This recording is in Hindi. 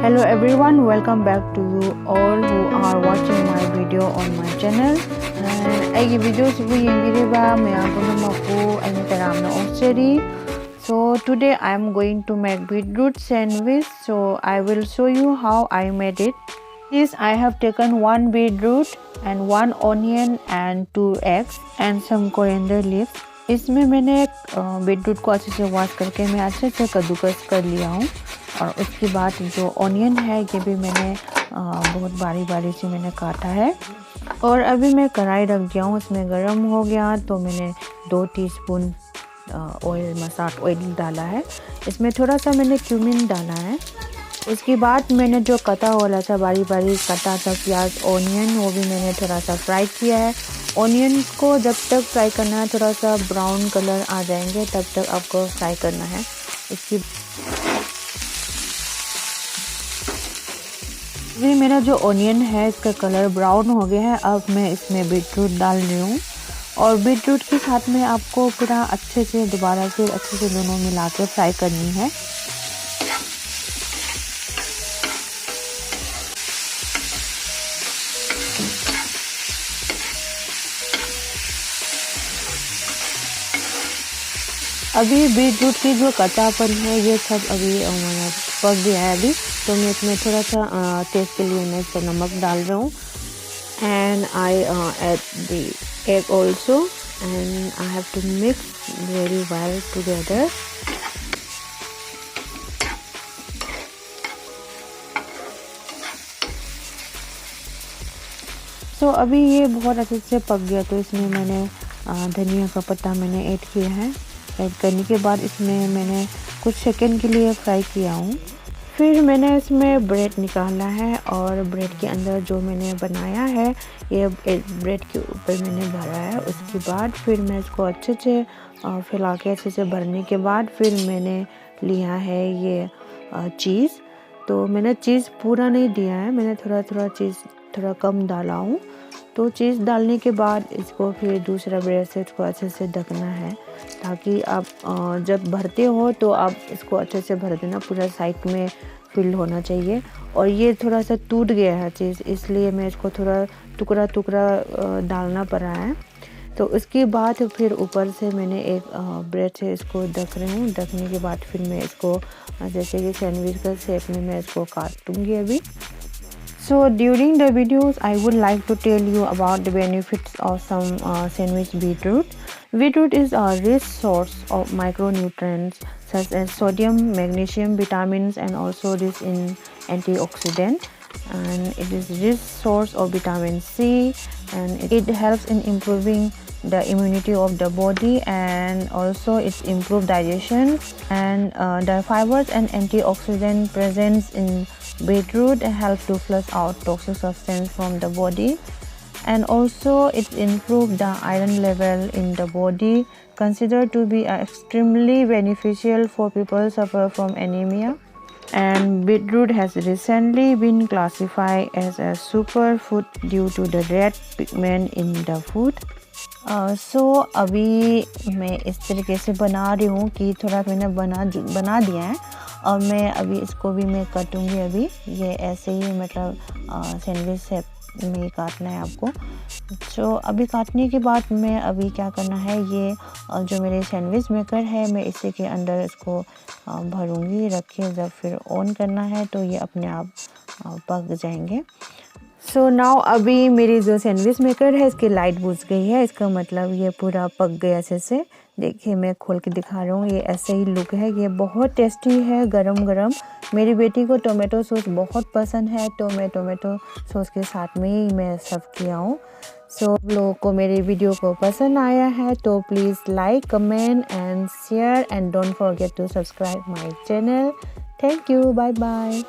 Hello everyone, welcome back to you all who are watching my video on my channel. ꯑꯩꯒꯤ ꯚꯤꯗꯤꯑꯣꯁꯤꯕꯨ ꯌꯦꯡꯕꯤꯔꯤꯕ ꯃꯌꯥꯝ ꯄꯨꯝꯅꯃꯛꯄꯨ ꯑꯩꯅ ꯇꯔꯥꯝꯅ ꯑꯣꯛꯆꯔꯤ. So today I am going to make beetroot sandwich. So I will show you how I made it. This I have taken 1 beetroot and 1 onion and 2 eggs and some coriander leaves. इसमें मैंने बीटरूट को अच्छे से वॉश करके मैं अच्छे से कद्दूकस कर लिया हूँ. और उसके बाद जो ऑनियन है ये भी मैंने बहुत बारी बारी से मैंने काटा है. और अभी मैं कढ़ाई रख दिया हूँ, इसमें गरम हो गया तो मैंने 2 टीस्पून मसाला ऑयल डाला है. इसमें थोड़ा सा मैंने क्यूमिन डाला है. उसके बाद मैंने जो कटा वाला था बारी बारी कटा था प्याज ऑनियन, वो भी मैंने थोड़ा सा फ्राई किया है. ऑनियन को जब तक फ्राई करना है थोड़ा सा ब्राउन कलर आ जाएंगे तब तक आपको फ्राई करना है. इसकी भी मेरा जो ऑनियन है इसका कलर ब्राउन हो गया है. अब मैं इसमें बीटरूट डाल रही हूँ और बीटरूट के साथ में आपको पूरा अच्छे से दोबारा से अच्छे से दोनों मिला के फ्राई करनी है. अभी बीटरूट की जो कच्चापन है ये सब अभी पक गया है अभी, तो मैं इसमें थोड़ा सा टेस्ट के लिए मैं इसमें नमक डाल रहा हूँ. And I add the egg also and I have to mix very well together. So अभी ये बहुत अच्छे से पक गया तो इसमें मैंने धनिया का पत्ता मैंने ऐड किया है. ऐड करने के बाद इसमें मैंने कुछ सेकंड के लिए फ्राई किया हूँ. फिर मैंने इसमें ब्रेड निकाला है और ब्रेड के अंदर जो मैंने बनाया है ये ब्रेड के ऊपर मैंने भरा है. उसके बाद फिर मैं इसको अच्छे से फैला के अच्छे से भरने के बाद फिर मैंने लिया है ये चीज़. तो मैंने चीज़ पूरा नहीं दिया है, मैंने थोड़ा चीज़ थोड़ा कम डाला हूँ. तो चीज़ डालने के बाद इसको फिर दूसरा ब्रेड से इसको अच्छे से ढकना है ताकि आप जब भरते हो तो आप इसको अच्छे से भर देना, पूरा साइड में फिल होना चाहिए. और ये थोड़ा सा टूट गया है चीज़, इसलिए मैं इसको थोड़ा टुकड़ा डालना पड़ा है. तो उसके बाद फिर ऊपर से मैंने एक ब्रेड से इसको ढक रही हूँ. ढकने के बाद फिर मैं इसको जैसे कि सैंडविच का शेप में मैं इसको काटूँगी अभी. So during the videos I would like to tell you about the benefits of some sandwich beetroot. Beetroot is a rich source of micronutrients such as sodium, magnesium, vitamins and also rich in antioxidant. And it is rich source of vitamin C and it helps in improving the immunity of the body and also it's improved digestion. And the fibers and antioxidant present in beetroot help to flush out toxic substance from the body. And also it improves the iron level in the body, considered to be extremely beneficial for people suffer from anemia. And beetroot has recently been classified as a superfood due to the red pigment in the food. So अभी मैं इस तरीके से बना रही हूँ कि थोड़ा मैंने बना दिया है और मैं अभी इसको भी मैं काटूँगी. अभी ये ऐसे ही मतलब सैंडविच शेप में काटना है आपको. तो अभी काटने के बाद मैं अभी क्या करना है, ये जो मेरे सैंडविच मेकर है मैं इसी के अंदर इसको भरूँगी रख के. जब फिर ऑन करना है तो ये अपने आप पक जाएंगे. सो नाउ अभी मेरी जो सैंडविच मेकर है इसकी लाइट बुझ गई है, इसका मतलब ये पूरा पक गया अच्छे से. देखिए मैं खोल के दिखा रहा हूँ, ये ऐसे ही लुक है. ये बहुत टेस्टी है गरम गरम. मेरी बेटी को टोमेटो सॉस बहुत पसंद है तो मैं टोमेटो सॉस के साथ में ही मैं सर्व किया हूँ. सो लोगों को मेरी वीडियो को पसंद आया है तो please like, comment and share and don't forget to subscribe my channel. Thank you, bye bye.